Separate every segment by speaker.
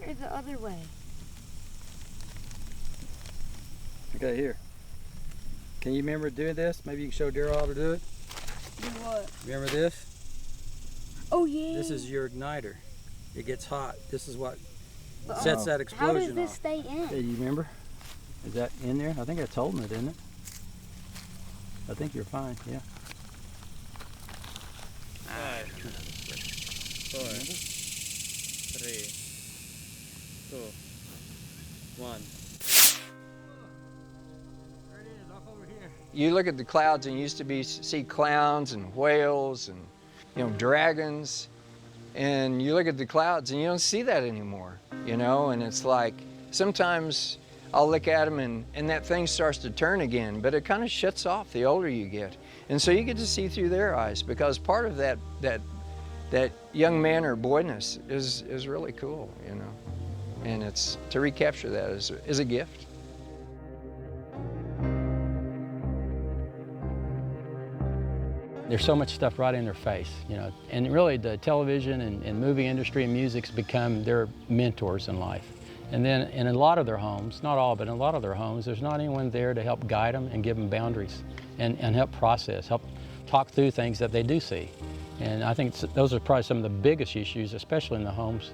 Speaker 1: or the other way?
Speaker 2: Okay, here. Can you remember doing this? Maybe you can show Daryl how to do it.
Speaker 1: Do what?
Speaker 2: Remember this?
Speaker 1: Oh, yeah.
Speaker 2: This is your igniter. It gets hot. This is what sets that explosion off.
Speaker 1: How does this stay in?
Speaker 2: Hey, you remember? Is that in there? I think that's holding it, isn't it? I think you're fine, yeah.
Speaker 3: 5, 4, 3, 2, 1.
Speaker 4: You look at the clouds and you used to see clowns and whales and dragons, and you look at the clouds and you don't see that anymore, and it's like sometimes I'll look at them and that thing starts to turn again, but it kind of shuts off the older you get. And so you get to see through their eyes, because part of that young man or boyness is really cool, and it's to recapture that is a gift.
Speaker 2: There's so much stuff right in their face, and really the television and movie industry and music's become their mentors in life. And then in a lot of their homes, not all, but in a lot of their homes, there's not anyone there to help guide them and give them boundaries and help process, help talk through things that they do see. And I think those are probably some of the biggest issues, especially in the homes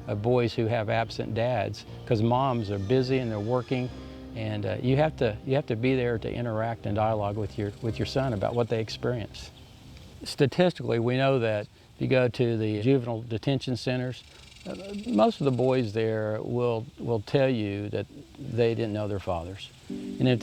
Speaker 2: of boys who have absent dads, because moms are busy and they're working, and you have to be there to interact and dialogue with your son about what they experience. Statistically, we know that if you go to the juvenile detention centers, most of the boys there will tell you that they didn't know their fathers. And if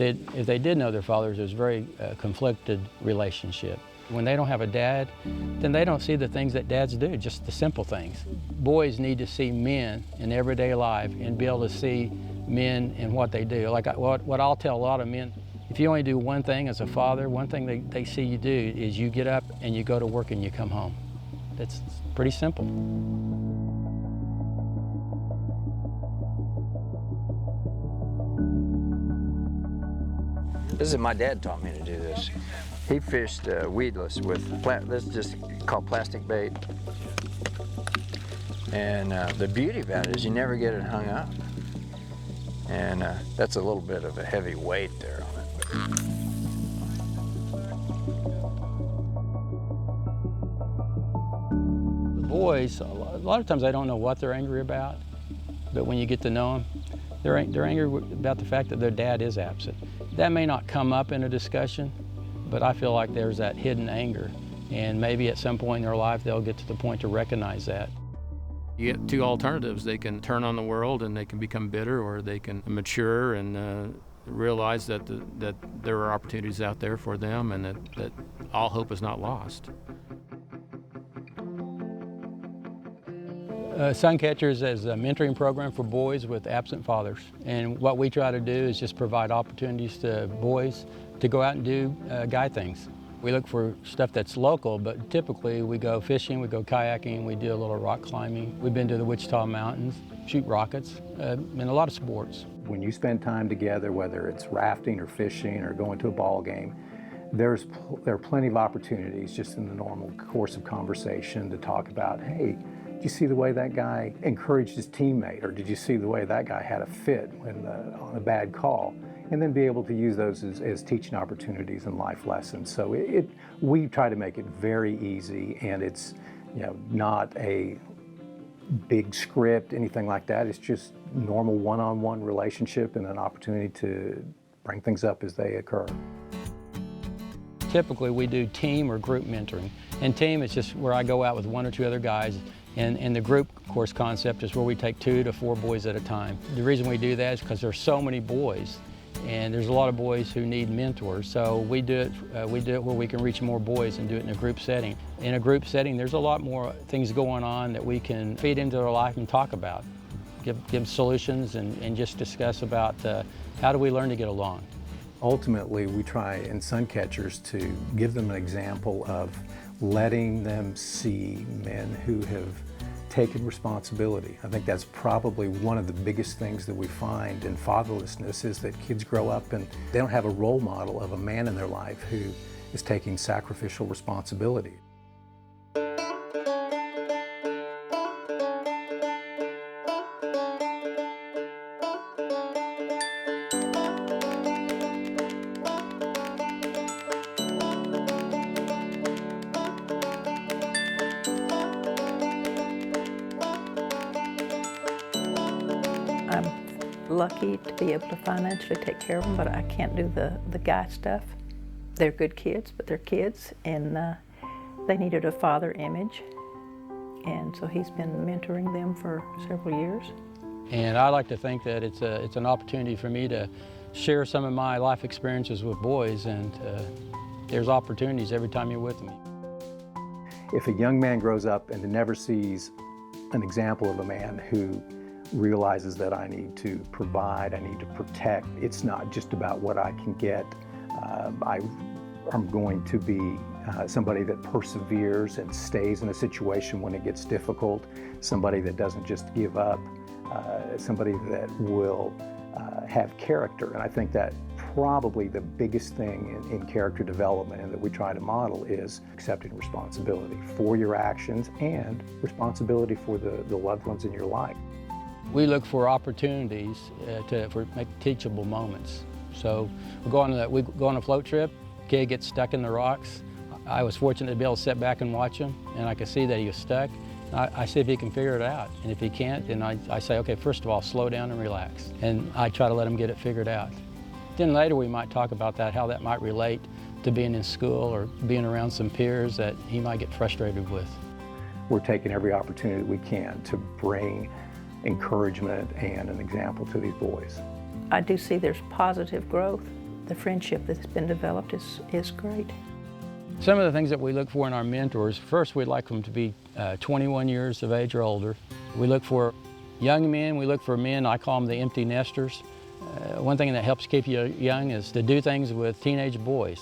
Speaker 2: they did know their fathers, there's a very conflicted relationship. When they don't have a dad, then they don't see the things that dads do, just the simple things. Boys need to see men in everyday life and be able to see men in what they do. Like what I'll tell a lot of men, if you only do one thing as a father, one thing they see you do is you get up and you go to work and you come home. That's pretty simple.
Speaker 4: My dad taught me to do this. He fished weedless with, let's just call plastic bait. And the beauty about it is you never get it hung up. And that's a little bit of a heavy weight there on it.
Speaker 2: The boys, a lot of times they don't know what they're angry about, but when you get to know them, they're angry about the fact that their dad is absent. That may not come up in a discussion, but I feel like there's that hidden anger, and maybe at some point in their life they'll get to the point to recognize that.
Speaker 5: You get two alternatives. They can turn on the world and they can become bitter, or they can mature and realize that there are opportunities out there for them, and that all hope is not lost.
Speaker 2: Soncatchers is a mentoring program for boys with absent fathers, and what we try to do is just provide opportunities to boys to go out and do guy things. We look for stuff that's local, but typically we go fishing, we go kayaking, we do a little rock climbing. We've been to the Wichita Mountains, shoot rockets, and a lot of sports.
Speaker 6: When you spend time together, whether it's rafting or fishing or going to a ball game, there are plenty of opportunities just in the normal course of conversation to talk about, hey, did you see the way that guy encouraged his teammate, or did you see the way that guy had a fit on a bad call? And then be able to use those as teaching opportunities and life lessons. So we try to make it very easy, and it's not a big script, anything like that. It's just normal one-on-one relationship and an opportunity to bring things up as they occur.
Speaker 2: Typically we do team or group mentoring. And team is just where I go out with one or two other guys, and the group course concept is where we take 2 to 4 boys at a time. The reason we do that is because there's so many boys, and there's a lot of boys who need mentors. So we do it where we can reach more boys and do it in a group setting. In a group setting, there's a lot more things going on that we can feed into their life and talk about, give solutions and just discuss about how do we learn to get along.
Speaker 6: Ultimately, we try in Soncatchers to give them an example of letting them see men who have taken responsibility. I think that's probably one of the biggest things that we find in fatherlessness, is that kids grow up and they don't have a role model of a man in their life who is taking sacrificial responsibility.
Speaker 7: lucky to be able to financially take care of them, but I can't do the guy stuff. They're good kids, but they're kids, and they needed a father image. And so he's been mentoring them for several years.
Speaker 2: And I like to think that it's an opportunity for me to share some of my life experiences with boys, and there's opportunities every time you're with me.
Speaker 6: If a young man grows up and never sees an example of a man who realizes that I need to provide, I need to protect, it's not just about what I can get. I'm going to be somebody that perseveres and stays in a situation when it gets difficult, somebody that doesn't just give up, somebody that will have character. And I think that probably the biggest thing in character development and that we try to model is accepting responsibility for your actions and responsibility for the loved ones in your life.
Speaker 2: We look for opportunities for make teachable moments. So we go on a float trip, kid gets stuck in the rocks. I was fortunate to be able to sit back and watch him, and I could see that he was stuck. I see if he can figure it out, and if he can't, then I say, okay, first of all, slow down and relax. And I try to let him get it figured out. Then later we might talk about that, how that might relate to being in school or being around some peers that he might get frustrated with.
Speaker 6: We're taking every opportunity we can to bring encouragement and an example to these boys.
Speaker 7: I do see there's positive growth. The friendship that's been developed is great.
Speaker 2: Some of the things that we look for in our mentors, first we'd like them to be 21 years of age or older. We look for young men, we look for men, I call them the empty nesters. One thing that helps keep you young is to do things with teenage boys.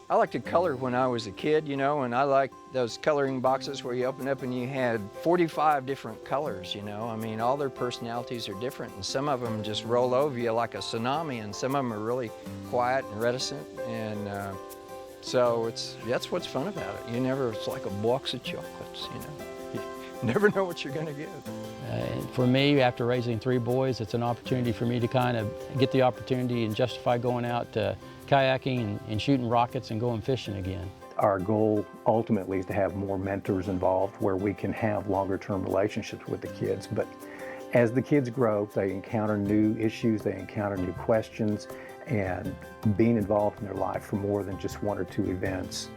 Speaker 4: I liked to color when I was a kid, you know, and I liked those coloring boxes where you open up and you had 45 different colors, you know. I mean, all their personalities are different, and some of them just roll over you like a tsunami, and some of them are really quiet and reticent, and so that's what's fun about it. It's like a box of chocolates, you know. You never know what you're going to get.
Speaker 2: For me, after raising 3 boys, it's an opportunity for me to kind of get the opportunity and justify going out kayaking and shooting rockets and going fishing again.
Speaker 6: Our goal ultimately is to have more mentors involved where we can have longer-term relationships with the kids. But as the kids grow, they encounter new issues, they encounter new questions, and being involved in their life for more than just 1 or 2 events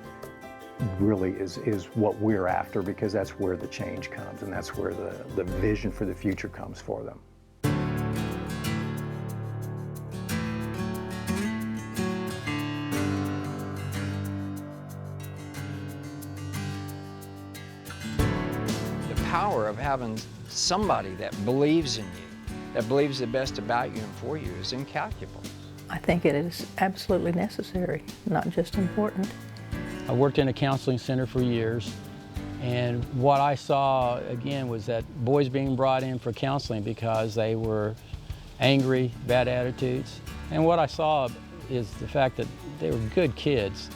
Speaker 6: really is what we're after, because that's where the change comes and that's where the vision for the future comes for them.
Speaker 4: The power of having somebody that believes in you, that believes the best about you and for you, is incalculable.
Speaker 7: I think it is absolutely necessary, not just important.
Speaker 2: I worked in a counseling center for years, and what I saw again was that boys being brought in for counseling because they were angry, bad attitudes. And what I saw is the fact that they were good kids,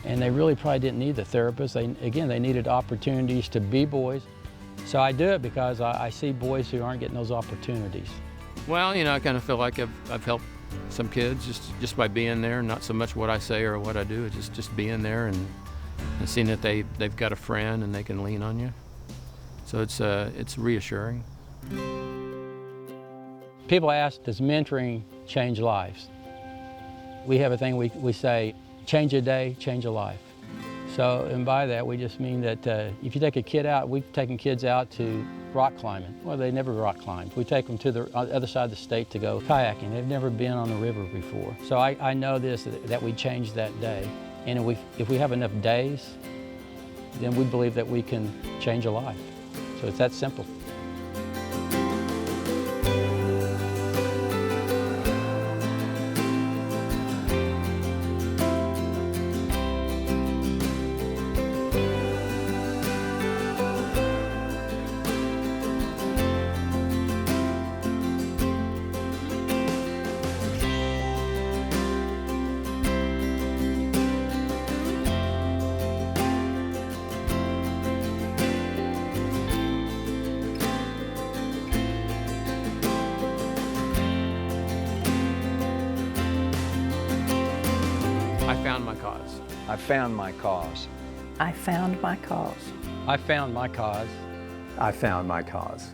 Speaker 2: and they really probably didn't need the therapist. They needed opportunities to be boys. So I do it because I see boys who aren't getting those opportunities.
Speaker 5: Well, you know, I kind of feel like I've helped some kids just by being there, not so much what I say or what I do, it's just being there and seeing that they've got a friend and they can lean on you. So it's reassuring.
Speaker 2: People ask, does mentoring change lives? We have a thing we say, change a day, change a life. So, and by that we just mean that if you take a kid out, we've taken kids out to rock climbing. Well, they never rock climbed. We take them to the other side of the state to go kayaking. They've never been on the river before. So I know this, that we changed that day. And if we have enough days, then we believe that we can change a life. So it's that simple.
Speaker 5: I found my cause.
Speaker 4: I found my cause.
Speaker 7: I found my cause.
Speaker 2: I found my cause.
Speaker 6: I found my cause.